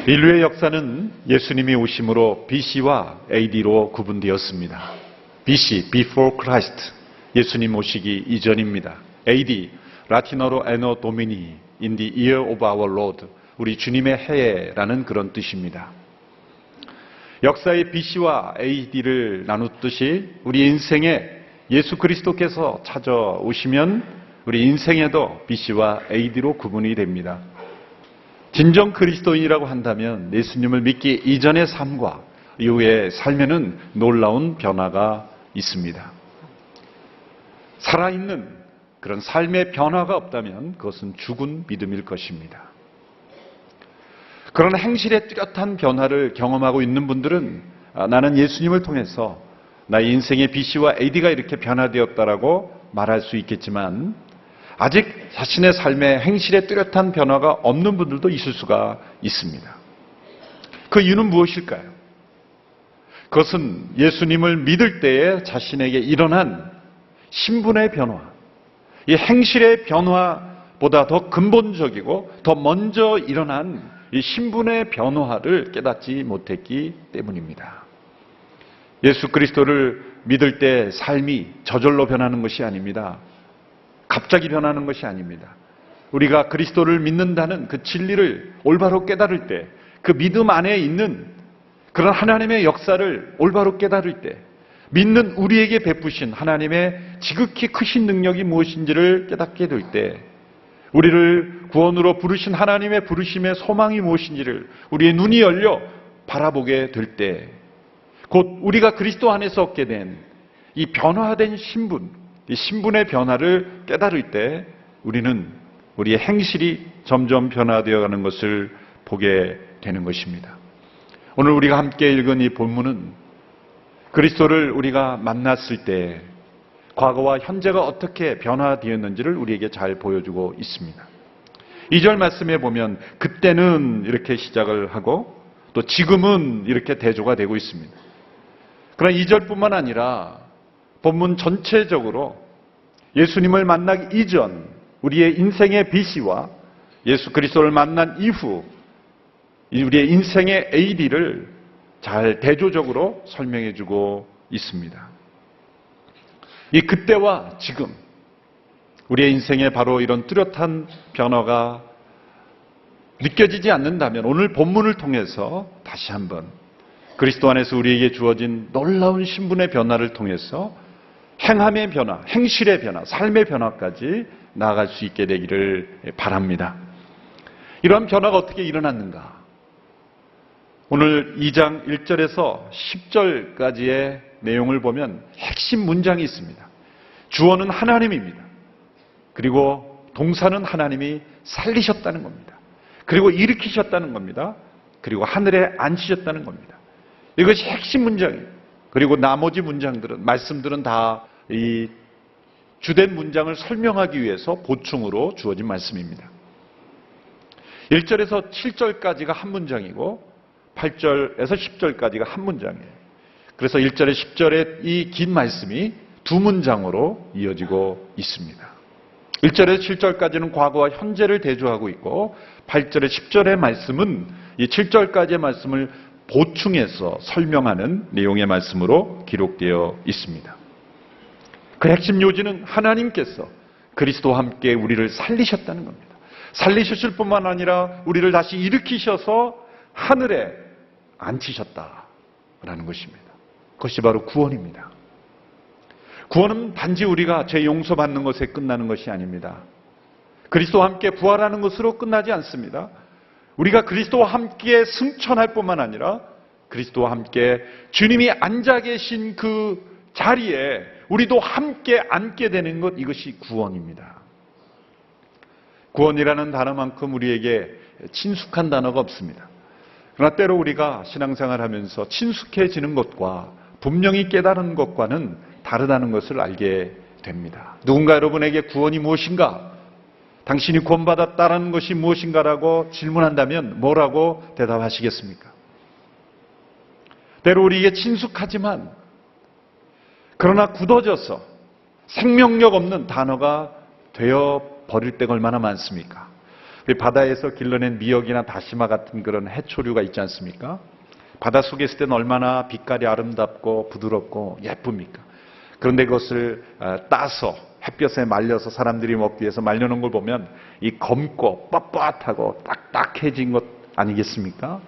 인류의 역사는 예수님이 오심으로 BC와 AD로 구분되었습니다. BC, Before Christ, 예수님 오시기 이전입니다. AD, 라틴어로 Anno Domini, in the year of our Lord, 우리 주님의 해라는 그런 뜻입니다. 역사의 BC와 AD를 나누듯이 우리 인생에 예수 그리스도께서 찾아오시면 우리 인생에도 BC와 AD로 구분이 됩니다. 진정 그리스도인이라고 한다면 예수님을 믿기 이전의 삶과 이후의 삶에는 놀라운 변화가 있습니다. 살아있는 그런 삶의 변화가 없다면 그것은 죽은 믿음일 것입니다. 그런 행실의 뚜렷한 변화를 경험하고 있는 분들은 나는 예수님을 통해서 나의 인생의 BC와 AD가 이렇게 변화되었다라고 말할 수 있겠지만 아직 자신의 삶의 행실에 뚜렷한 변화가 없는 분들도 있을 수가 있습니다. 그 이유는 무엇일까요? 그것은 예수님을 믿을 때에 자신에게 일어난 신분의 변화, 이 행실의 변화보다 더 근본적이고 더 먼저 일어난 이 신분의 변화를 깨닫지 못했기 때문입니다. 예수 그리스도를 믿을 때 삶이 저절로 변하는 것이 아닙니다. 갑자기 변하는 것이 아닙니다. 우리가 그리스도를 믿는다는 그 진리를 올바로 깨달을 때, 그 믿음 안에 있는 그런 하나님의 역사를 올바로 깨달을 때, 믿는 우리에게 베푸신 하나님의 지극히 크신 능력이 무엇인지를 깨닫게 될 때, 우리를 구원으로 부르신 하나님의 부르심의 소망이 무엇인지를 우리의 눈이 열려 바라보게 될 때, 곧 우리가 그리스도 안에서 얻게 된 이 변화된 신분, 이 신분의 변화를 깨달을 때 우리는 우리의 행실이 점점 변화되어가는 것을 보게 되는 것입니다. 오늘 우리가 함께 읽은 이 본문은 그리스도를 우리가 만났을 때 과거와 현재가 어떻게 변화되었는지를 우리에게 잘 보여주고 있습니다. 2절 말씀에 보면 그때는 이렇게 시작을 하고 또 지금은 이렇게 대조가 되고 있습니다. 그러나 2절뿐만 아니라 본문 전체적으로 예수님을 만나기 이전 우리의 인생의 BC와 예수 그리스도를 만난 이후 우리의 인생의 AD를 잘 대조적으로 설명해주고 있습니다. 이 그때와 지금 우리의 인생에 바로 이런 뚜렷한 변화가 느껴지지 않는다면 오늘 본문을 통해서 다시 한번 그리스도 안에서 우리에게 주어진 놀라운 신분의 변화를 통해서 행함의 변화, 행실의 변화, 삶의 변화까지 나아갈 수 있게 되기를 바랍니다. 이러한 변화가 어떻게 일어났는가? 오늘 2장 1절에서 10절까지의 내용을 보면 핵심 문장이 있습니다. 주어는 하나님입니다. 그리고 동사는 하나님이 살리셨다는 겁니다. 그리고 일으키셨다는 겁니다. 그리고 하늘에 앉히셨다는 겁니다. 이것이 핵심 문장이에요. 그리고 나머지 문장들은, 말씀들은 다 이 주된 문장을 설명하기 위해서 보충으로 주어진 말씀입니다. 1절에서 7절까지가 한 문장이고 8절에서 10절까지가 한 문장이에요. 그래서 1절에 10절의 이 긴 말씀이 두 문장으로 이어지고 있습니다. 1절에서 7절까지는 과거와 현재를 대조하고 있고 8절에 10절의 말씀은 이 7절까지의 말씀을 보충해서 설명하는 내용의 말씀으로 기록되어 있습니다. 그 핵심 요지는 하나님께서 그리스도와 함께 우리를 살리셨다는 겁니다. 살리셨을 뿐만 아니라 우리를 다시 일으키셔서 하늘에 앉히셨다라는 것입니다. 그것이 바로 구원입니다. 구원은 단지 우리가 죄 용서받는 것에 끝나는 것이 아닙니다. 그리스도와 함께 부활하는 것으로 끝나지 않습니다. 우리가 그리스도와 함께 승천할 뿐만 아니라 그리스도와 함께 주님이 앉아 계신 그 자리에 우리도 함께 앉게 되는 것, 이것이 구원입니다. 구원이라는 단어만큼 우리에게 친숙한 단어가 없습니다. 그러나 때로 우리가 신앙생활하면서 친숙해지는 것과 분명히 깨달은 것과는 다르다는 것을 알게 됩니다. 누군가 여러분에게 구원이 무엇인가? 당신이 구원받았다라는 것이 무엇인가라고 질문한다면 뭐라고 대답하시겠습니까? 때로 우리에게 친숙하지만 그러나 굳어져서 생명력 없는 단어가 되어버릴 때가 얼마나 많습니까? 우리 바다에서 길러낸 미역이나 다시마 같은 그런 해초류가 있지 않습니까? 바다 속에 있을 때는 얼마나 빛깔이 아름답고 부드럽고 예쁩니까? 그런데 그것을 따서 햇볕에 말려서 사람들이 먹기 위해서 말려놓은 걸 보면 이 검고 뻣뻣하고 딱딱해진 것 아니겠습니까?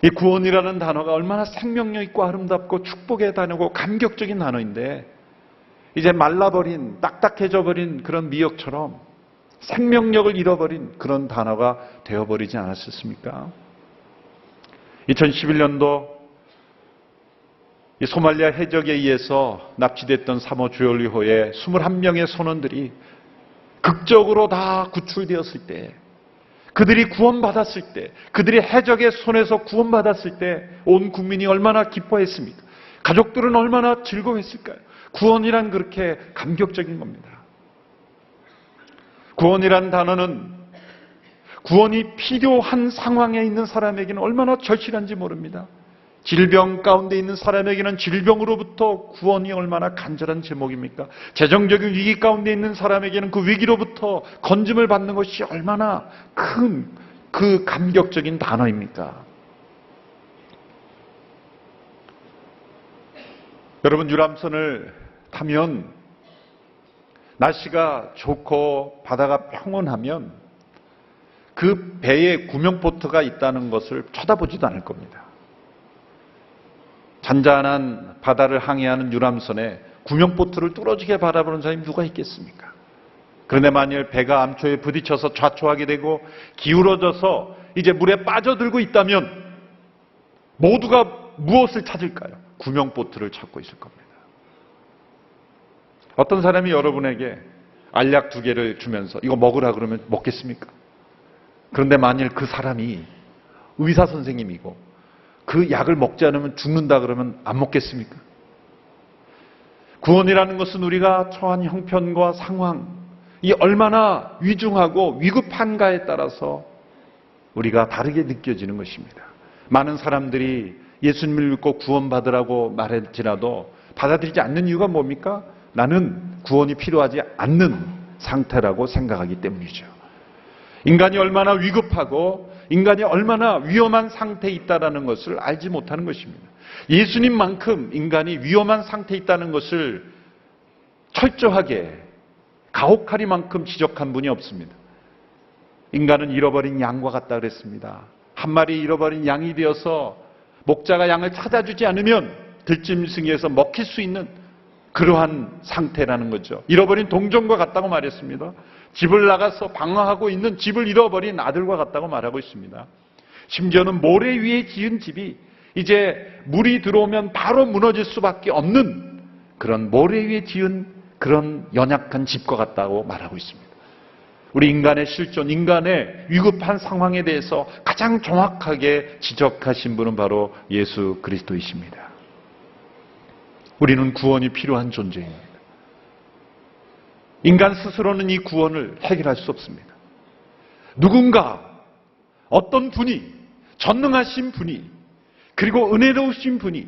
이 구원이라는 단어가 얼마나 생명력 있고 아름답고 축복의 단어고 감격적인 단어인데 이제 말라버린 딱딱해져버린 그런 미역처럼 생명력을 잃어버린 그런 단어가 되어버리지 않았었습니까? 2011년도 이 소말리아 해적에 의해서 납치됐던 사모 주얼리호의 21명의 선원들이 극적으로 다 구출되었을 때, 그들이 구원받았을 때, 그들이 해적의 손에서 구원받았을 때 온 국민이 얼마나 기뻐했습니까? 가족들은 얼마나 즐거워했을까요? 구원이란 그렇게 감격적인 겁니다. 구원이란 단어는 구원이 필요한 상황에 있는 사람에게는 얼마나 절실한지 모릅니다. 질병 가운데 있는 사람에게는 질병으로부터 구원이 얼마나 간절한 제목입니까? 재정적인 위기 가운데 있는 사람에게는 그 위기로부터 건짐을 받는 것이 얼마나 큰 그 감격적인 단어입니까? 여러분, 유람선을 타면 날씨가 좋고 바다가 평온하면 그 배에 구명보트가 있다는 것을 쳐다보지도 않을 겁니다. 잔잔한 바다를 항해하는 유람선에 구명보트를 뚫어지게 바라보는 사람이 누가 있겠습니까? 그런데 만일 배가 암초에 부딪혀서 좌초하게 되고 기울어져서 이제 물에 빠져들고 있다면 모두가 무엇을 찾을까요? 구명보트를 찾고 있을 겁니다. 어떤 사람이 여러분에게 알약 2개를 주면서 이거 먹으라 그러면 먹겠습니까? 그런데 만일 그 사람이 의사 선생님이고 그 약을 먹지 않으면 죽는다 그러면 안 먹겠습니까? 구원이라는 것은 우리가 처한 형편과 상황, 이 얼마나 위중하고 위급한가에 따라서 우리가 다르게 느껴지는 것입니다. 많은 사람들이 예수님을 믿고 구원받으라고 말할지라도 받아들이지 않는 이유가 뭡니까? 나는 구원이 필요하지 않는 상태라고 생각하기 때문이죠. 인간이 얼마나 위급하고 인간이 얼마나 위험한 상태에 있다는 것을 알지 못하는 것입니다. 예수님만큼 인간이 위험한 상태에 있다는 것을 철저하게 가혹하리만큼 지적한 분이 없습니다. 인간은 잃어버린 양과 같다 그랬습니다. 한 마리 잃어버린 양이 되어서 목자가 양을 찾아주지 않으면 들짐승에서 먹힐 수 있는 그러한 상태라는 거죠. 잃어버린 동정과 같다고 말했습니다. 집을 나가서 방황하고 있는 집을 잃어버린 아들과 같다고 말하고 있습니다. 심지어는 모래 위에 지은 집이 이제 물이 들어오면 바로 무너질 수밖에 없는 그런 모래 위에 지은 그런 연약한 집과 같다고 말하고 있습니다. 우리 인간의 실존, 인간의 위급한 상황에 대해서 가장 정확하게 지적하신 분은 바로 예수 그리스도이십니다. 우리는 구원이 필요한 존재입니다. 인간 스스로는 이 구원을 해결할 수 없습니다. 누군가, 어떤 분이, 전능하신 분이, 그리고 은혜로우신 분이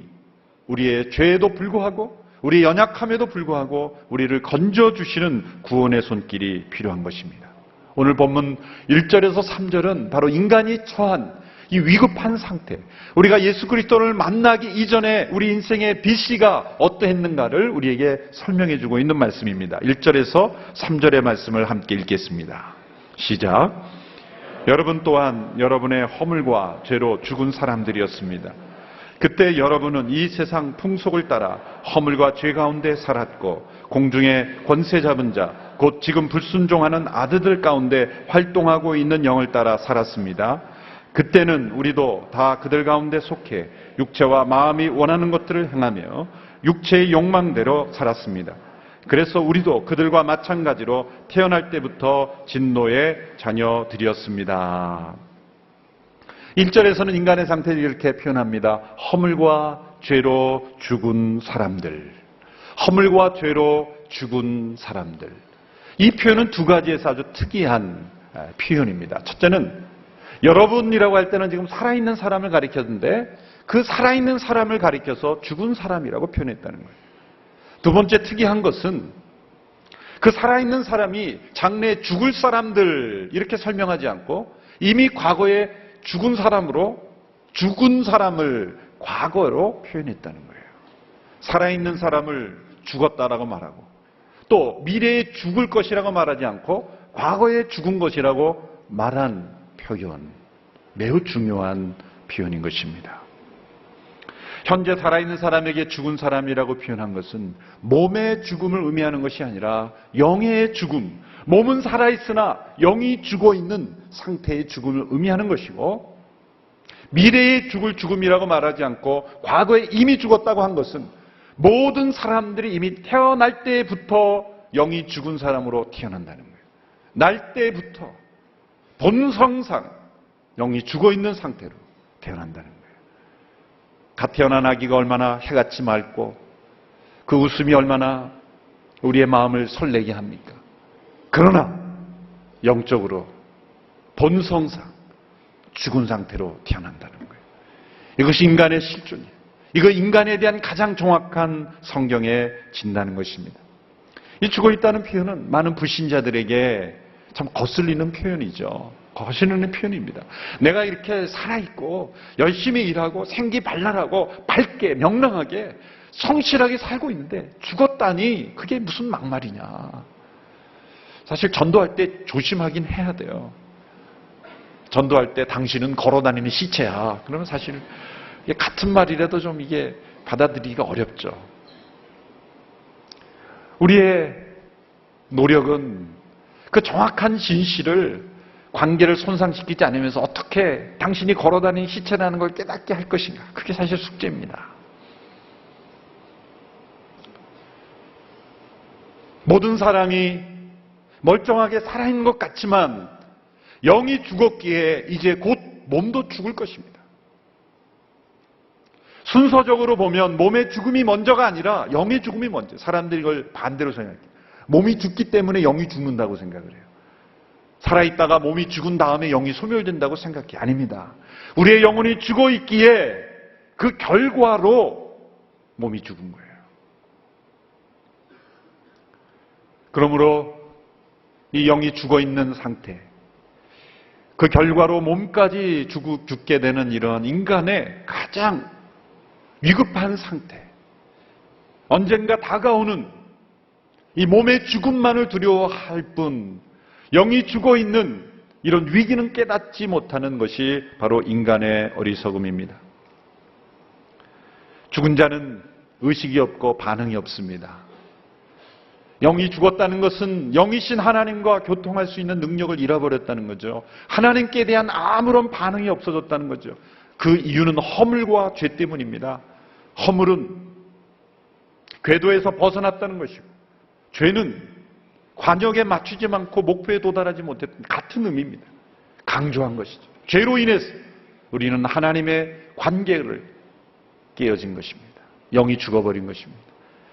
우리의 죄에도 불구하고 우리의 연약함에도 불구하고 우리를 건져주시는 구원의 손길이 필요한 것입니다. 오늘 본문 1절에서 3절은 바로 인간이 처한 이 위급한 상태, 우리가 예수 그리스도를 만나기 이전에 우리 인생의 BC가 어떠했는가를 우리에게 설명해 주고 있는 말씀입니다. 1절에서 3절의 말씀을 함께 읽겠습니다. 시작. 여러분 또한 여러분의 허물과 죄로 죽은 사람들이었습니다. 그때 여러분은 이 세상 풍속을 따라 허물과 죄 가운데 살았고 공중의 권세 잡은 자, 곧 지금 불순종하는 아들들 가운데 활동하고 있는 영을 따라 살았습니다. 그때는 우리도 다 그들 가운데 속해 육체와 마음이 원하는 것들을 행하며 육체의 욕망대로 살았습니다. 그래서 우리도 그들과 마찬가지로 태어날 때부터 진노의 자녀들이었습니다. 1절에서는 인간의 상태를 이렇게 표현합니다. 허물과 죄로 죽은 사람들. 허물과 죄로 죽은 사람들. 이 표현은 두 가지에서 아주 특이한 표현입니다. 첫째는 여러분이라고 할 때는 지금 살아있는 사람을 가리켰는데 그 살아있는 사람을 가리켜서 죽은 사람이라고 표현했다는 거예요. 두 번째 특이한 것은 그 살아있는 사람이 장래에 죽을 사람들 이렇게 설명하지 않고 이미 과거에 죽은 사람을 과거로 표현했다는 거예요. 살아있는 사람을 죽었다라고 말하고 또 미래에 죽을 것이라고 말하지 않고 과거에 죽은 것이라고 말한 표현, 매우 중요한 표현인 것입니다. 현재 살아있는 사람에게 죽은 사람이라고 표현한 것은 몸의 죽음을 의미하는 것이 아니라 영의 죽음, 몸은 살아있으나 영이 죽어있는 상태의 죽음을 의미하는 것이고, 미래에 죽을 죽음이라고 말하지 않고 과거에 이미 죽었다고 한 것은 모든 사람들이 이미 태어날 때부터 영이 죽은 사람으로 태어난다는 거예요. 날 때부터 본성상 영이 죽어있는 상태로 태어난다는 거예요. 갓 태어난 아기가 얼마나 해같이 맑고 그 웃음이 얼마나 우리의 마음을 설레게 합니까? 그러나 영적으로 본성상 죽은 상태로 태어난다는 거예요. 이것이 인간의 실존이에요. 이거 인간에 대한 가장 정확한 성경의 진단인 것입니다. 이 죽어있다는 표현은 많은 불신자들에게 참 거슬리는 표현이죠. 거슬리는 표현입니다. 내가 이렇게 살아있고 열심히 일하고 생기발랄하고 밝게 명랑하게 성실하게 살고 있는데 죽었다니 그게 무슨 막말이냐. 사실 전도할 때 조심하긴 해야 돼요. 전도할 때 당신은 걸어다니는 시체야. 그러면 사실 같은 말이라도 좀 이게 받아들이기가 어렵죠. 우리의 노력은 그 정확한 진실을 관계를 손상시키지 않으면서 어떻게 당신이 걸어다니는 시체라는 걸 깨닫게 할 것인가. 그게 사실 숙제입니다. 모든 사람이 멀쩡하게 살아있는 것 같지만 영이 죽었기에 이제 곧 몸도 죽을 것입니다. 순서적으로 보면 몸의 죽음이 먼저가 아니라 영의 죽음이 먼저. 사람들이 이걸 반대로 생각해요. 몸이 죽기 때문에 영이 죽는다고 생각을 해요. 살아있다가 몸이 죽은 다음에 영이 소멸된다고 생각해. 아닙니다. 우리의 영혼이 죽어 있기에 그 결과로 몸이 죽은 거예요. 그러므로 이 영이 죽어 있는 상태, 그 결과로 몸까지 죽게 되는 이런 인간의 가장 위급한 상태, 언젠가 다가오는 이 몸의 죽음만을 두려워할 뿐 영이 죽어 있는 이런 위기는 깨닫지 못하는 것이 바로 인간의 어리석음입니다. 죽은 자는 의식이 없고 반응이 없습니다. 영이 죽었다는 것은 영이신 하나님과 교통할 수 있는 능력을 잃어버렸다는 거죠. 하나님께 대한 아무런 반응이 없어졌다는 거죠. 그 이유는 허물과 죄 때문입니다. 허물은 궤도에서 벗어났다는 것이고, 죄는 관역에 맞추지 않고 목표에 도달하지 못했던 같은 의미입니다. 강조한 것이죠. 죄로 인해서 우리는 하나님의 관계를 깨어진 것입니다. 영이 죽어버린 것입니다.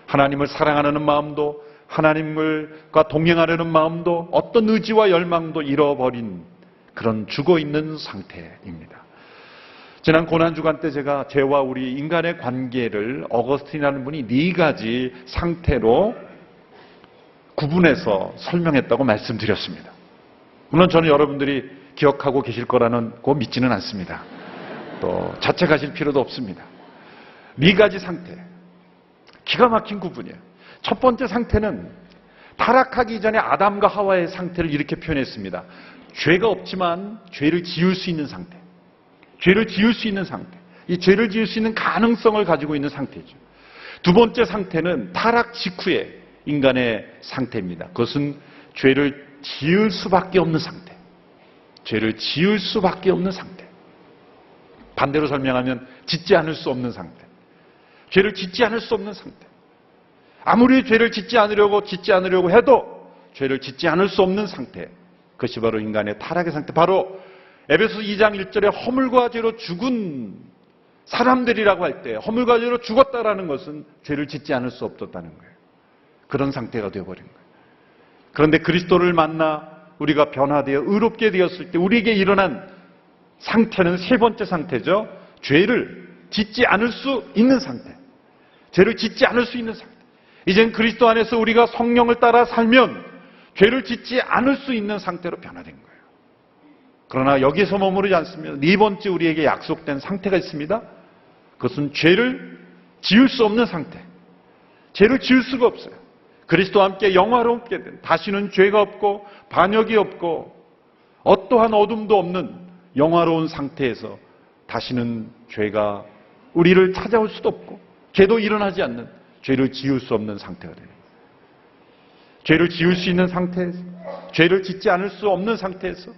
하나님을 사랑하는 마음도 하나님과 동행하려는 마음도 어떤 의지와 열망도 잃어버린 그런 죽어있는 상태입니다. 지난 고난주간 때 제가 죄와 우리 인간의 관계를 어거스틴이라는 분이 4가지 상태로 구분해서 설명했다고 말씀드렸습니다. 물론 저는 여러분들이 기억하고 계실 거라는 거 믿지는 않습니다. 또 자책하실 필요도 없습니다. 4가지 상태, 기가 막힌 구분이에요. 첫 번째 상태는 타락하기 전에 아담과 하와의 상태를 이렇게 표현했습니다. 죄가 없지만 죄를 지을 수 있는 상태. 죄를 지을 수 있는 상태. 이 죄를 지을 수 있는 가능성을 가지고 있는 상태죠. 두 번째 상태는 타락 직후의 인간의 상태입니다. 그것은 죄를 지을 수밖에 없는 상태. 죄를 지을 수밖에 없는 상태. 반대로 설명하면 짓지 않을 수 없는 상태. 죄를 짓지 않을 수 없는 상태. 아무리 죄를 짓지 않으려고 해도 죄를 짓지 않을 수 없는 상태. 그것이 바로 인간의 타락의 상태. 바로 에베소 2장 1절에 허물과 죄로 죽은 사람들이라고 할 때 허물과 죄로 죽었다라는 것은 죄를 짓지 않을 수 없었다는 거예요. 그런 상태가 되어버린 거예요. 그런데 그리스도를 만나 우리가 변화되어 의롭게 되었을 때 우리에게 일어난 상태는 세 번째 상태죠. 죄를 짓지 않을 수 있는 상태. 죄를 짓지 않을 수 있는 상태. 이젠 그리스도 안에서 우리가 성령을 따라 살면 죄를 짓지 않을 수 있는 상태로 변화된 거예요. 그러나 여기서 머무르지 않습니다. 네 번째 우리에게 약속된 상태가 있습니다. 그것은 죄를 지을 수 없는 상태. 죄를 지을 수가 없어요. 그리스도와 함께 영화롭게 된, 다시는 죄가 없고 반역이 없고 어떠한 어둠도 없는 영화로운 상태에서 다시는 죄가 우리를 찾아올 수도 없고 죄도 일어나지 않는, 죄를 지을 수 없는 상태가 됩니다. 죄를 지을 수 있는 상태에서, 죄를 짓지 않을 수 없는 상태에서,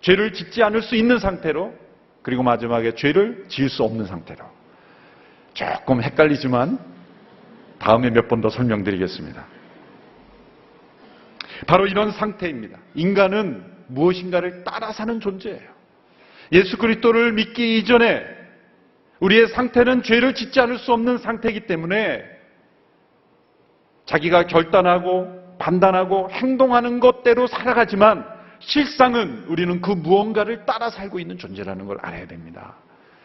죄를 짓지 않을 수 있는 상태로, 그리고 마지막에 죄를 지을 수 없는 상태로. 조금 헷갈리지만 다음에 몇 번 더 설명드리겠습니다. 바로 이런 상태입니다. 인간은 무엇인가를 따라 사는 존재예요. 예수 그리스도를 믿기 이전에 우리의 상태는 죄를 짓지 않을 수 없는 상태이기 때문에 자기가 결단하고 판단하고 행동하는 것대로 살아가지만 실상은 우리는 그 무언가를 따라 살고 있는 존재라는 걸 알아야 됩니다.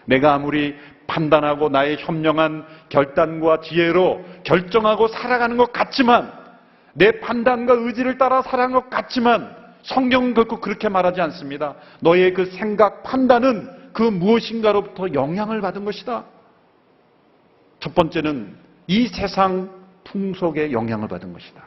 내가 아무리 판단하고 나의 현명한 결단과 지혜로 결정하고 살아가는 것 같지만, 내 판단과 의지를 따라 살아가는 것 같지만 성경은 결코 그렇게 말하지 않습니다. 너의 그 생각, 판단은 그 무엇인가로부터 영향을 받은 것이다. 첫 번째는 이 세상 풍속에 영향을 받은 것이다.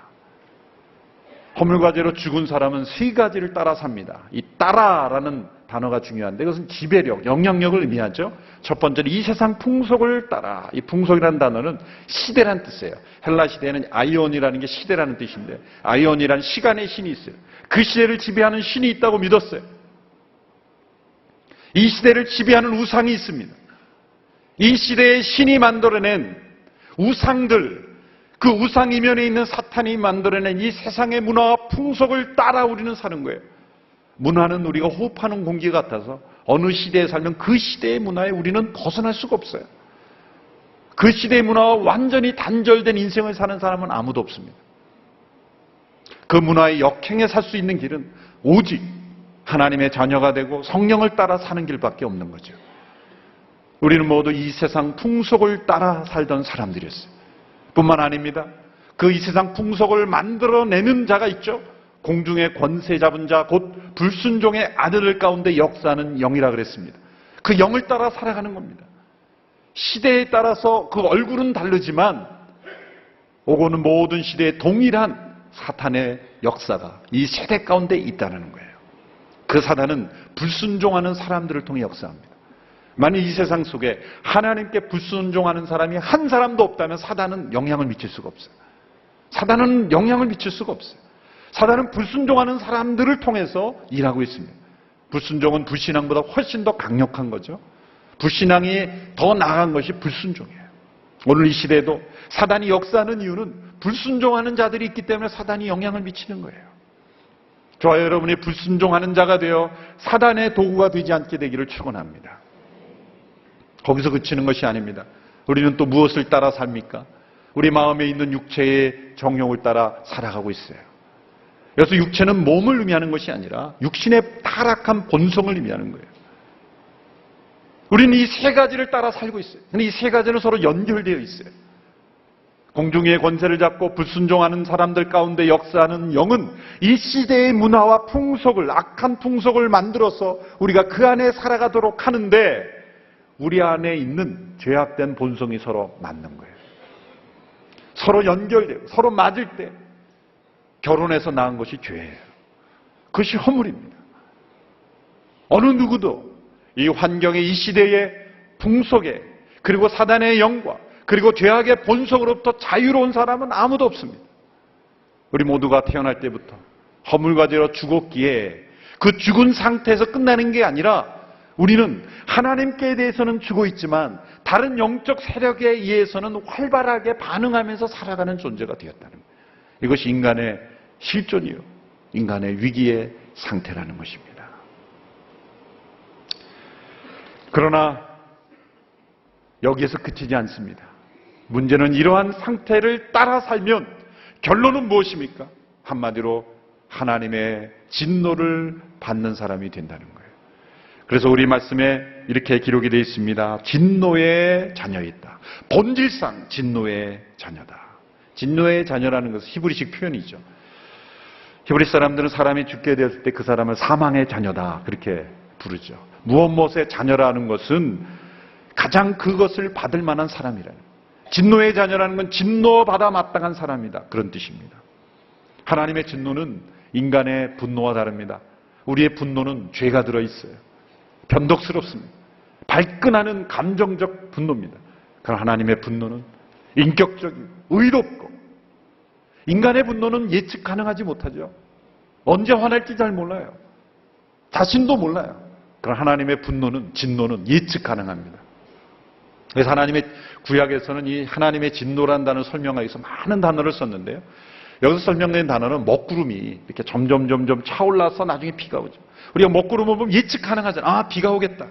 허물과제로 죽은 사람은 세 가지를 따라 삽니다. 이 따라라는 단어가 중요한데 그것은 지배력, 영향력을 의미하죠. 첫 번째는 이 세상 풍속을 따라. 이 풍속이라는 단어는 시대라는 뜻이에요. 헬라 시대에는 아이온이라는 게 시대라는 뜻인데, 아이온이라는 시간의 신이 있어요. 그 시대를 지배하는 신이 있다고 믿었어요. 이 시대를 지배하는 우상이 있습니다. 이 시대의 신이 만들어낸 우상들, 그 우상 이면에 있는 사탄이 만들어낸 이 세상의 문화와 풍속을 따라 우리는 사는 거예요. 문화는 우리가 호흡하는 공기 같아서 어느 시대에 살면 그 시대의 문화에 우리는 벗어날 수가 없어요. 그 시대의 문화와 완전히 단절된 인생을 사는 사람은 아무도 없습니다. 그 문화에 역행해 살 수 있는 길은 오직 하나님의 자녀가 되고 성령을 따라 사는 길밖에 없는 거죠. 우리는 모두 이 세상 풍속을 따라 살던 사람들이었어요. 뿐만 아닙니다. 그 이 세상 풍속을 만들어내는 자가 있죠. 공중의 권세 잡은 자, 곧 불순종의 아들 가운데 역사하는 영이라 그랬습니다. 그 영을 따라 살아가는 겁니다. 시대에 따라서 그 얼굴은 다르지만 오고는 모든 시대에 동일한 사탄의 역사가 이 세대 가운데 있다는 거예요. 그 사단은 불순종하는 사람들을 통해 역사합니다. 만약 이 세상 속에 하나님께 불순종하는 사람이 한 사람도 없다면 사단은 영향을 미칠 수가 없어요. 사단은 영향을 미칠 수가 없어요. 사단은 불순종하는 사람들을 통해서 일하고 있습니다. 불순종은 불신앙보다 훨씬 더 강력한 거죠. 불신앙이 더 나아간 것이 불순종이에요. 오늘 이 시대에도 사단이 역사하는 이유는 불순종하는 자들이 있기 때문에 사단이 영향을 미치는 거예요. 저와 여러분이 불순종하는 자가 되어 사단의 도구가 되지 않게 되기를 축원합니다. 거기서 그치는 것이 아닙니다. 우리는 또 무엇을 따라 삽니까? 우리 마음에 있는 육체의 정욕을 따라 살아가고 있어요. 그래서 육체는 몸을 의미하는 것이 아니라 육신의 타락한 본성을 의미하는 거예요. 우리는 이 세 가지를 따라 살고 있어요. 근데 이 세 가지는 서로 연결되어 있어요. 공중의 권세를 잡고 불순종하는 사람들 가운데 역사하는 영은 이 시대의 문화와 풍속을, 악한 풍속을 만들어서 우리가 그 안에 살아가도록 하는데 우리 안에 있는 죄악된 본성이 서로 맞는 거예요. 서로 연결되고 서로 맞을 때 결혼해서 낳은 것이 죄예요. 그것이 허물입니다. 어느 누구도 이 환경의 이 시대의 풍속에 그리고 사단의 영과 그리고 죄악의 본성으로부터 자유로운 사람은 아무도 없습니다. 우리 모두가 태어날 때부터 허물과 죄로 죽었기에 그 죽은 상태에서 끝나는 게 아니라 우리는 하나님께 대해서는 죽어 있지만 다른 영적 세력에 의해서는 활발하게 반응하면서 살아가는 존재가 되었다는 거예요. 이것이 인간의 실존이요, 인간의 위기의 상태라는 것입니다. 그러나 여기에서 그치지 않습니다. 문제는 이러한 상태를 따라 살면 결론은 무엇입니까? 한마디로 하나님의 진노를 받는 사람이 된다는 거예요. 그래서 우리 말씀에 이렇게 기록이 되어 있습니다. 진노의 자녀이다. 본질상 진노의 자녀다. 진노의 자녀라는 것은 히브리식 표현이죠. 히브리 사람들은 사람이 죽게 되었을 때 그 사람을 사망의 자녀다 그렇게 부르죠. 무엇의 자녀라는 것은 가장 그것을 받을 만한 사람이라는, 진노의 자녀라는 건 진노받아 마땅한 사람이다 그런 뜻입니다. 하나님의 진노는 인간의 분노와 다릅니다. 우리의 분노는 죄가 들어있어요. 변덕스럽습니다. 발끈하는 감정적 분노입니다. 그러나 하나님의 분노는 인격적이고 의롭고, 인간의 분노는 예측 가능하지 못하죠. 언제 화날지 잘 몰라요. 자신도 몰라요. 그러나 하나님의 분노는, 진노는 예측 가능합니다. 그래서 하나님의 구약에서는 이 하나님의 진노라는 단어를 설명하기 위해서 많은 단어를 썼는데요. 여기서 설명된 단어는 먹구름이 이렇게 점점 차올라서 나중에 비가 오죠. 우리가 먹구름을 보면 예측 가능하잖아요. 아, 비가 오겠다.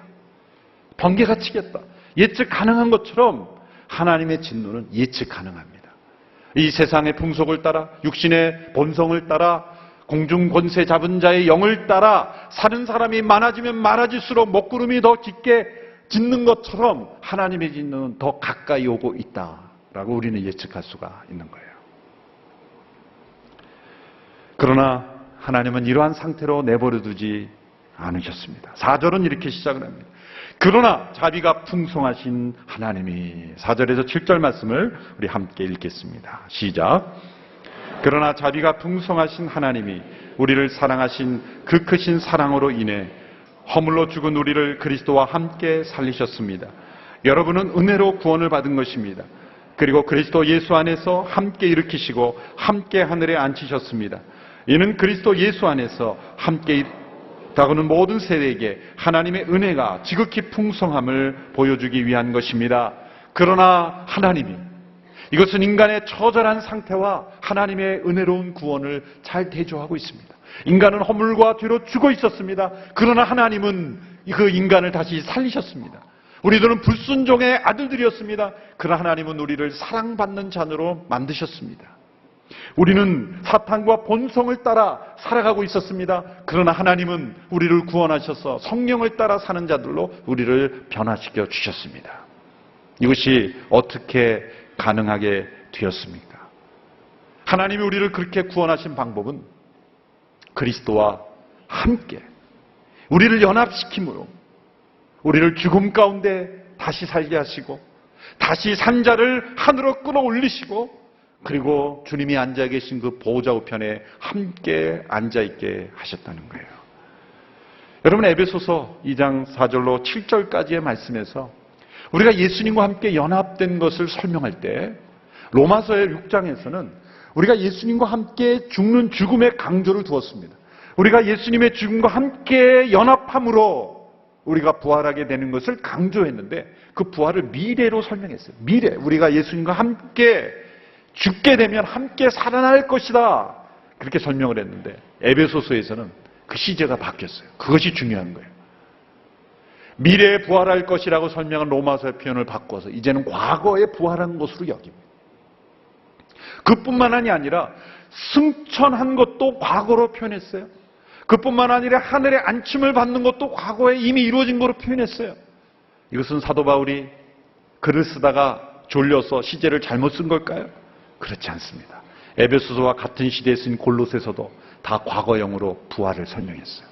번개가 치겠다. 예측 가능한 것처럼 하나님의 진노는 예측 가능합니다. 이 세상의 풍속을 따라, 육신의 본성을 따라, 공중 권세 잡은 자의 영을 따라 사는 사람이 많아지면 많아질수록 먹구름이 더 깊게 짓는 것처럼 하나님의 진노는 더 가까이 오고 있다라고 우리는 예측할 수가 있는 거예요. 그러나 하나님은 이러한 상태로 내버려 두지 않으셨습니다. 4절은 이렇게 시작을 합니다. 그러나 자비가 풍성하신 하나님이, 4절에서 7절 말씀을 우리 함께 읽겠습니다. 시작. 그러나 자비가 풍성하신 하나님이 우리를 사랑하신 그 크신 사랑으로 인해 허물로 죽은 우리를 그리스도와 함께 살리셨습니다. 여러분은 은혜로 구원을 받은 것입니다. 그리고 그리스도 예수 안에서 함께 일으키시고 함께 하늘에 앉히셨습니다. 이는 그리스도 예수 안에서 함께 다가오는 모든 세대에게 하나님의 은혜가 지극히 풍성함을 보여주기 위한 것입니다. 그러나 하나님이, 이것은 인간의 처절한 상태와 하나님의 은혜로운 구원을 잘 대조하고 있습니다. 인간은 허물과 죄로 죽어 있었습니다. 그러나 하나님은 그 인간을 다시 살리셨습니다. 우리들은 불순종의 아들들이었습니다. 그러나 하나님은 우리를 사랑받는 자녀로 만드셨습니다. 우리는 사탄과 본성을 따라 살아가고 있었습니다. 그러나 하나님은 우리를 구원하셔서 성령을 따라 사는 자들로 우리를 변화시켜 주셨습니다. 이것이 어떻게 가능하게 되었습니까? 하나님이 우리를 그렇게 구원하신 방법은 그리스도와 함께 우리를 연합시킴으로 우리를 죽음 가운데 다시 살게 하시고, 다시 산자를 하늘로 끌어올리시고, 그리고 주님이 앉아 계신 그 보호자 우편에 함께 앉아 있게 하셨다는 거예요. 여러분, 에베소서 2장 4절로 7절까지의 말씀에서 우리가 예수님과 함께 연합된 것을 설명할 때, 로마서의 6장에서는 우리가 예수님과 함께 죽는 죽음의 강조를 두었습니다. 우리가 예수님의 죽음과 함께 연합함으로 우리가 부활하게 되는 것을 강조했는데, 그 부활을 미래로 설명했어요. 미래, 우리가 예수님과 함께 죽게 되면 함께 살아날 것이다, 그렇게 설명을 했는데, 에베소서에서는 그 시제가 바뀌었어요. 그것이 중요한 거예요. 미래에 부활할 것이라고 설명한 로마서의 표현을 바꿔서 이제는 과거에 부활한 것으로 여깁니다. 그뿐만이 아니라 승천한 것도 과거로 표현했어요. 그뿐만 아니라 하늘에 안침을 받는 것도 과거에 이미 이루어진 것으로 표현했어요. 이것은 사도 바울이 글을 쓰다가 졸려서 시제를 잘못 쓴 걸까요? 그렇지 않습니다. 에베소서와 같은 시대에 쓴 골로새서도 다 과거형으로 부활을 설명했어요.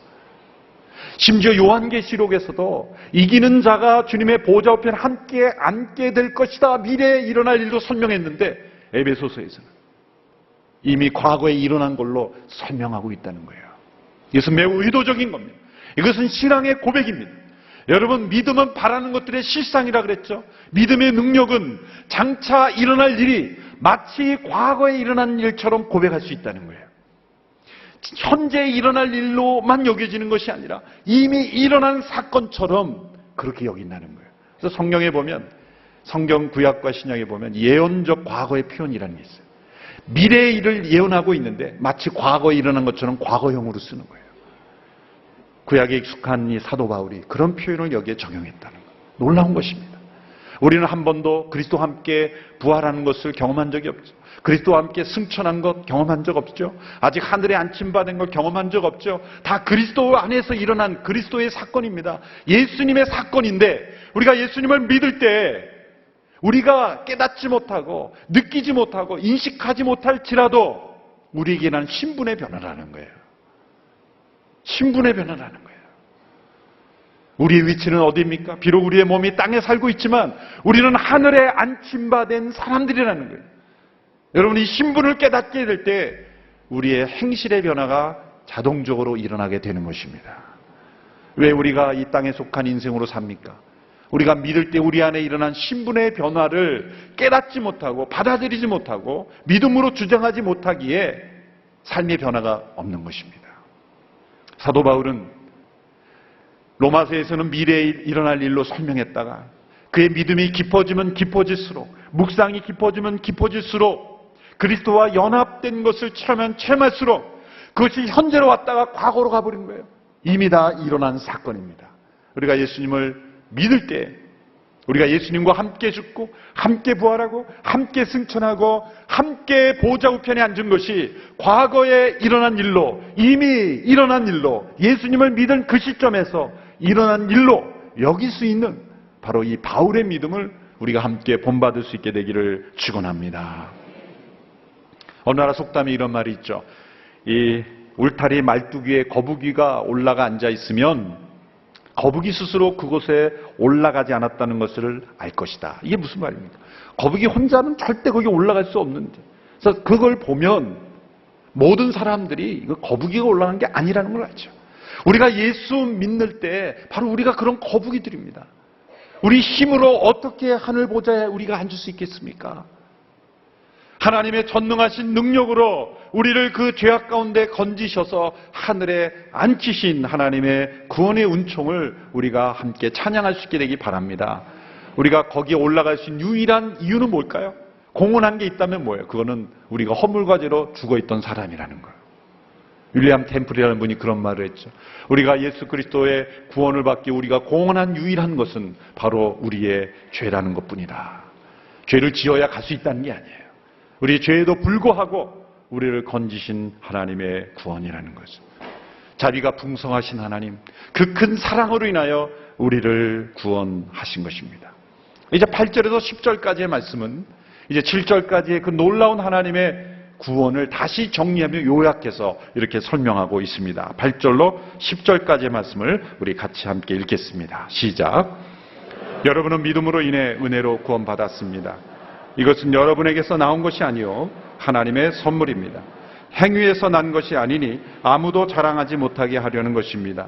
심지어 요한계시록에서도 이기는 자가 주님의 보좌 우편에 함께 앉게 될 것이다, 미래에 일어날 일도 설명했는데, 에베소서에서는 이미 과거에 일어난 걸로 설명하고 있다는 거예요. 이것은 매우 의도적인 겁니다. 이것은 신앙의 고백입니다. 여러분, 믿음은 바라는 것들의 실상이라 그랬죠. 믿음의 능력은 장차 일어날 일이 마치 과거에 일어난 일처럼 고백할 수 있다는 거예요. 현재 일어날 일로만 여겨지는 것이 아니라 이미 일어난 사건처럼 그렇게 여긴다는 거예요. 그래서 성경에 보면, 성경 구약과 신약에 보면 예언적 과거의 표현이라는 게 있어요. 미래의 일을 예언하고 있는데 마치 과거에 일어난 것처럼 과거형으로 쓰는 거예요. 구약에 익숙한 이 사도 바울이 그런 표현을 여기에 적용했다는 거, 놀라운 것입니다. 우리는 한 번도 그리스도와 함께 부활하는 것을 경험한 적이 없죠. 그리스도와 함께 승천한 것 경험한 적 없죠. 아직 하늘에 안침받은 걸 경험한 적 없죠. 다 그리스도 안에서 일어난 그리스도의 사건입니다. 예수님의 사건인데 우리가 예수님을 믿을 때 우리가 깨닫지 못하고 느끼지 못하고 인식하지 못할지라도 우리에게는 신분의 변화라는 거예요. 신분의 변화라는 거예요. 우리의 위치는 어디입니까? 비록 우리의 몸이 땅에 살고 있지만 우리는 하늘에 안침받은 사람들이라는 거예요. 여러분, 이 신분을 깨닫게 될 때 우리의 행실의 변화가 자동적으로 일어나게 되는 것입니다. 왜 우리가 이 땅에 속한 인생으로 삽니까? 우리가 믿을 때 우리 안에 일어난 신분의 변화를 깨닫지 못하고 받아들이지 못하고 믿음으로 주장하지 못하기에 삶의 변화가 없는 것입니다. 사도 바울은 로마서에서는 미래에 일어날 일로 설명했다가 그의 믿음이 깊어지면 깊어질수록, 묵상이 깊어지면 깊어질수록, 그리스도와 연합된 것을 체험하면 체험할수록 그것이 현재로 왔다가 과거로 가버린 거예요. 이미 다 일어난 사건입니다. 우리가 예수님을 믿을 때 우리가 예수님과 함께 죽고 함께 부활하고 함께 승천하고 함께 보좌 우편에 앉은 것이 과거에 일어난 일로, 이미 일어난 일로, 예수님을 믿은 그 시점에서 일어난 일로 여길 수 있는 바로 이 바울의 믿음을 우리가 함께 본받을 수 있게 되기를 축원합니다. 어느 나라 속담에 이런 말이 있죠. 이 울타리 말뚝 위에 거북이가 올라가 앉아 있으면 거북이 스스로 그곳에 올라가지 않았다는 것을 알 것이다. 이게 무슨 말입니까? 거북이 혼자는 절대 거기 올라갈 수 없는데. 그래서 그걸 보면 모든 사람들이 이거 거북이가 올라간 게 아니라는 걸 알죠. 우리가 예수 믿는 때 바로 우리가 그런 거북이들입니다. 우리 힘으로 어떻게 하늘 보좌에 우리가 앉을 수 있겠습니까? 하나님의 전능하신 능력으로 우리를 그 죄악 가운데 건지셔서 하늘에 앉히신 하나님의 구원의 은총을 우리가 함께 찬양할 수 있게 되기 바랍니다. 우리가 거기에 올라갈 수 있는 유일한 이유는 뭘까요? 공헌한 게 있다면 뭐예요? 그거는 우리가 허물과제로 죽어있던 사람이라는 거예요. 윌리엄 템플이라는 분이 그런 말을 했죠. 우리가 예수 그리스도의 구원을 받기 우리가 공헌한 유일한 것은 바로 우리의 죄라는 것뿐이다. 죄를 지어야 갈 수 있다는 게 아니에요. 우리 죄에도 불구하고 우리를 건지신 하나님의 구원이라는 거죠. 자비가 풍성하신 하나님, 그 큰 사랑으로 인하여 우리를 구원하신 것입니다. 이제 8절에서 10절까지의 말씀은 이제 7절까지의 그 놀라운 하나님의 구원을 다시 정리하며 요약해서 이렇게 설명하고 있습니다. 8절로 10절까지의 말씀을 우리 같이 함께 읽겠습니다. 시작. 여러분은 믿음으로 인해 은혜로 구원받았습니다. 이것은 여러분에게서 나온 것이 아니요 하나님의 선물입니다. 행위에서 난 것이 아니니 아무도 자랑하지 못하게 하려는 것입니다.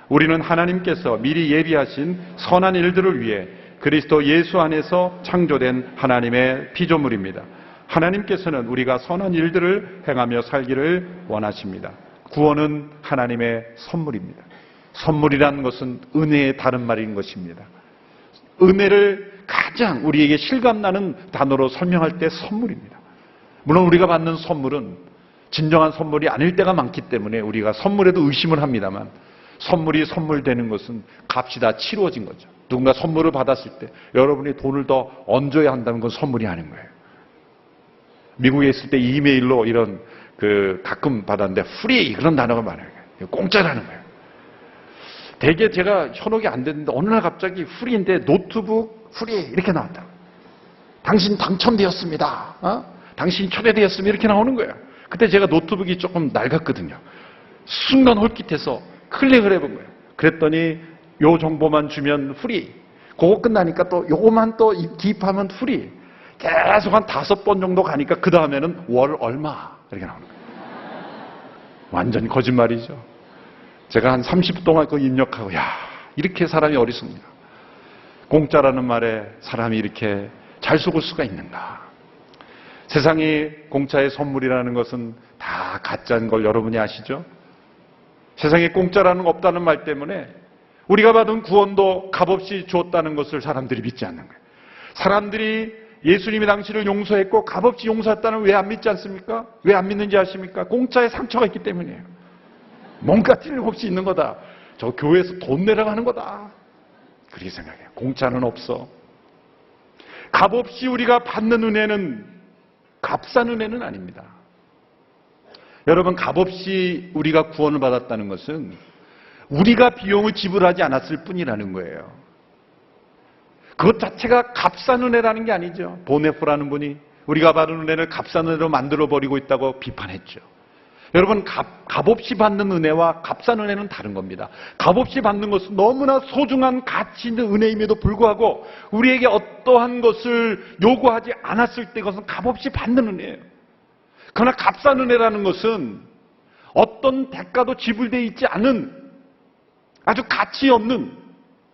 우리는 하나님께서 미리 예비하신 선한 일들을 위해 그리스도 예수 안에서 창조된 하나님의 피조물입니다. 하나님께서는 우리가 선한 일들을 행하며 살기를 원하십니다. 구원은 하나님의 선물입니다. 선물이라는 것은 은혜의 다른 말인 것입니다. 은혜를 가장 우리에게 실감나는 단어로 설명할 때 선물입니다. 물론 우리가 받는 선물은 진정한 선물이 아닐 때가 많기 때문에 우리가 선물에도 의심을 합니다만 선물이 선물되는 것은 값이 다 치루어진 거죠. 누군가 선물을 받았을 때 여러분이 돈을 더 얹어야 한다는 건 선물이 아닌 거예요. 미국에 있을 때 이메일로 이런 가끔 받았는데 프리 그런 단어가 많아요. 공짜라는 거예요. 대개 제가 현혹이 안 됐는데 어느 날 갑자기 프리인데 노트북 프리 이렇게 나왔다. 당신 당첨되었습니다. 당신이 초대되었습니다. 이렇게 나오는 거예요. 그때 제가 노트북이 조금 낡았거든요. 순간 홀깃해서 클릭을 해본 거예요. 그랬더니 요 정보만 주면 프리. 그거 끝나니까 또 요거만 또 기입하면 프리. 계속 한 5번 정도 가니까 그 다음에는 월 얼마 이렇게 나오는 거예요. 완전 거짓말이죠. 제가 한 30분 동안 그거 입력하고 이렇게 사람이 어리석냐. 공짜라는 말에 사람이 이렇게 잘 속을 수가 있는가. 세상이 공짜의 선물이라는 것은 다 가짜인 걸 여러분이 아시죠? 세상에 공짜라는 거 없다는 말 때문에 우리가 받은 구원도 값없이 주었다는 것을 사람들이 믿지 않는 거예요. 사람들이 예수님이 당신을 용서했고 값없이 용서했다는 왜 안 믿지 않습니까? 왜 안 믿는지 아십니까? 공짜에 상처가 있기 때문이에요. 뭔가 틀림없이 있는 거다. 저 교회에서 돈 내라고 하는 거다. 그렇게 생각해요. 공짜는 없어. 값없이 우리가 받는 은혜는 값싼 은혜는 아닙니다. 여러분, 값없이 우리가 구원을 받았다는 것은 우리가 비용을 지불하지 않았을 뿐이라는 거예요. 그것 자체가 값싼 은혜라는 게 아니죠. 보네포라는 분이 우리가 받은 은혜를 값싼 은혜로 만들어버리고 있다고 비판했죠. 여러분, 값없이 받는 은혜와 값싼 은혜는 다른 겁니다. 값없이 받는 것은 너무나 소중한 가치 있는 은혜임에도 불구하고 우리에게 어떠한 것을 요구하지 않았을 때 그것은 값없이 받는 은혜예요. 그러나 값싼 은혜라는 것은 어떤 대가도 지불되어 있지 않은 아주 가치 없는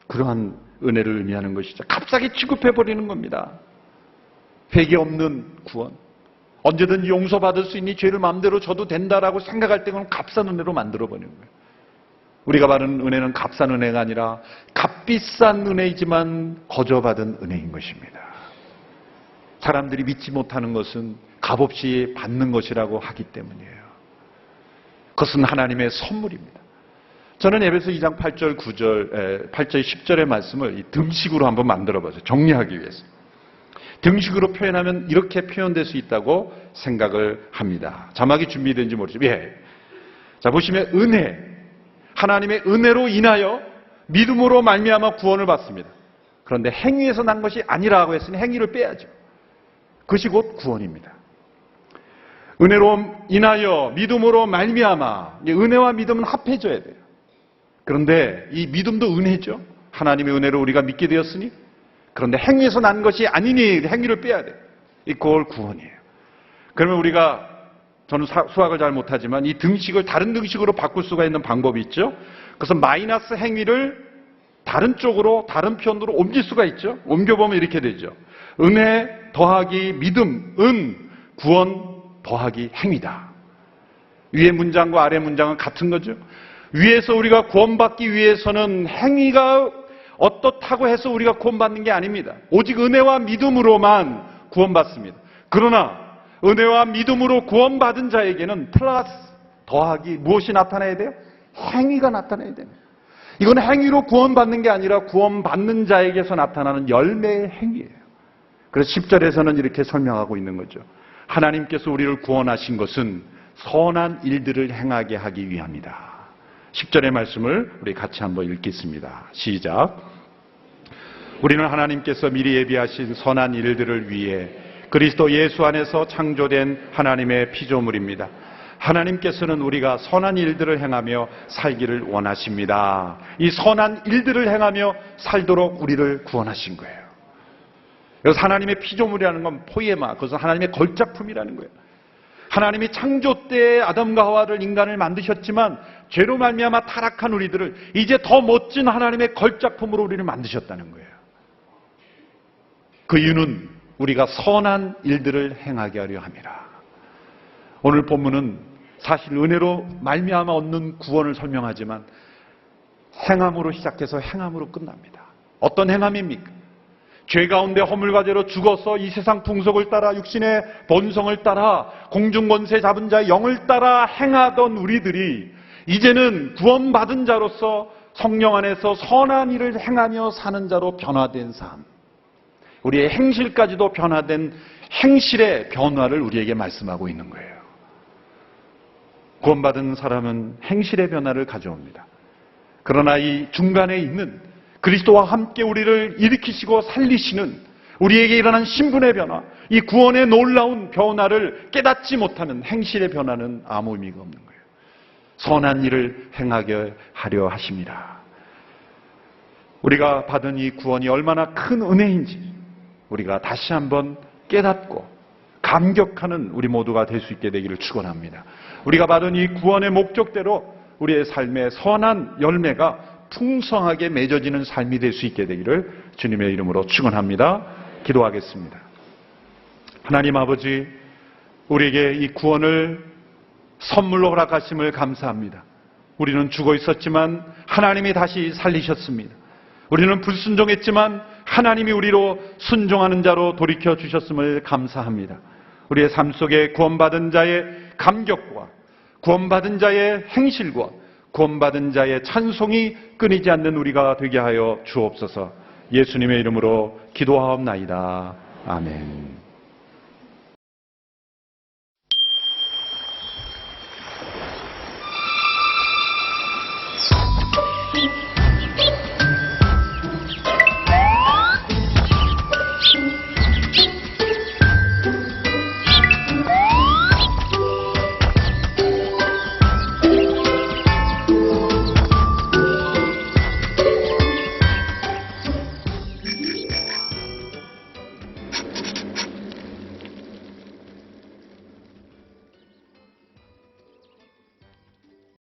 그러한 은혜를 의미하는 것이죠. 값싸게 취급해버리는 겁니다. 회개 없는 구원. 언제든지 용서받을 수 있니 죄를 마음대로 져도 된다라고 생각할 때 그건 값싼 은혜로 만들어버리는 거예요. 우리가 받은 은혜는 값싼 은혜가 아니라 값비싼 은혜이지만 거저받은 은혜인 것입니다. 사람들이 믿지 못하는 것은 값없이 받는 것이라고 하기 때문이에요. 그것은 하나님의 선물입니다. 저는 에베소 2장 8절 10절의 말씀을 이 등식으로 한번 만들어봤어요. 정리하기 위해서. 등식으로 표현하면 이렇게 표현될 수 있다고 생각을 합니다. 자막이 준비된지 모르지만, 예. 자, 보시면 은혜. 하나님의 은혜로 인하여 믿음으로 말미암아 구원을 받습니다. 그런데 행위에서 난 것이 아니라고 했으니 행위를 빼야죠. 그것이 곧 구원입니다. 은혜로 인하여 믿음으로 말미암아. 은혜와 믿음은 합해져야 돼요. 그런데 이 믿음도 은혜죠. 하나님의 은혜로 우리가 믿게 되었으니. 그런데 행위에서 난 것이 아니니 행위를 빼야 돼요. 그걸 구원이에요. 그러면 우리가, 저는 수학을 잘 못하지만 이 등식을 다른 등식으로 바꿀 수가 있는 방법이 있죠. 그래서 마이너스 행위를 다른 쪽으로, 다른 편으로 옮길 수가 있죠. 옮겨보면 이렇게 되죠. 은혜 더하기 믿음, 구원 더하기 행위다. 위의 문장과 아래 문장은 같은 거죠. 위에서 우리가 구원받기 위해서는 행위가 어떻다고 해서 우리가 구원받는 게 아닙니다. 오직 은혜와 믿음으로만 구원받습니다. 그러나 은혜와 믿음으로 구원받은 자에게는 플러스, 더하기 무엇이 나타나야 돼요? 행위가 나타나야 됩니다. 이건 행위로 구원받는 게 아니라 구원받는 자에게서 나타나는 열매의 행위예요. 그래서 10절에서는 이렇게 설명하고 있는 거죠. 하나님께서 우리를 구원하신 것은 선한 일들을 행하게 하기 위함이다. 10절의 말씀을 우리 같이 한번 읽겠습니다. 시작. 우리는 하나님께서 미리 예비하신 선한 일들을 위해 그리스도 예수 안에서 창조된 하나님의 피조물입니다. 하나님께서는 우리가 선한 일들을 행하며 살기를 원하십니다. 이 선한 일들을 행하며 살도록 우리를 구원하신 거예요. 그래서 하나님의 피조물이라는 건 포이에마, 그것은 하나님의 걸작품이라는 거예요. 하나님이 창조 때에 아담과 하와를 인간을 만드셨지만 죄로 말미암아 타락한 우리들을 이제 더 멋진 하나님의 걸작품으로 우리를 만드셨다는 거예요. 그 이유는 우리가 선한 일들을 행하게 하려 함이라. 오늘 본문은 사실 은혜로 말미암아 얻는 구원을 설명하지만 행함으로 시작해서 행함으로 끝납니다. 어떤 행함입니까? 죄 가운데 허물과 죄로 죽어서 이 세상 풍속을 따라 육신의 본성을 따라 공중권세 잡은 자의 영을 따라 행하던 우리들이 이제는 구원받은 자로서 성령 안에서 선한 일을 행하며 사는 자로 변화된 삶, 우리의 행실까지도 변화된 행실의 변화를 우리에게 말씀하고 있는 거예요. 구원받은 사람은 행실의 변화를 가져옵니다. 그러나 이 중간에 있는 그리스도와 함께 우리를 일으키시고 살리시는 우리에게 일어난 신분의 변화, 이 구원의 놀라운 변화를 깨닫지 못하는 행실의 변화는 아무 의미가 없는 거예요. 선한 일을 행하게 하려 하십니다. 우리가 받은 이 구원이 얼마나 큰 은혜인지 우리가 다시 한번 깨닫고 감격하는 우리 모두가 될 수 있게 되기를 축원합니다. 우리가 받은 이 구원의 목적대로 우리의 삶의 선한 열매가 풍성하게 맺어지는 삶이 될 수 있게 되기를 주님의 이름으로 축원합니다. 기도하겠습니다. 하나님 아버지, 우리에게 이 구원을 선물로 허락하심을 감사합니다. 우리는 죽어 있었지만 하나님이 다시 살리셨습니다. 우리는 불순종했지만 하나님이 우리로 순종하는 자로 돌이켜 주셨음을 감사합니다. 우리의 삶 속에 구원받은 자의 감격과 구원받은 자의 행실과 구원받은 자의 찬송이 끊이지 않는 우리가 되게 하여 주옵소서. 예수님의 이름으로 기도하옵나이다. 아멘.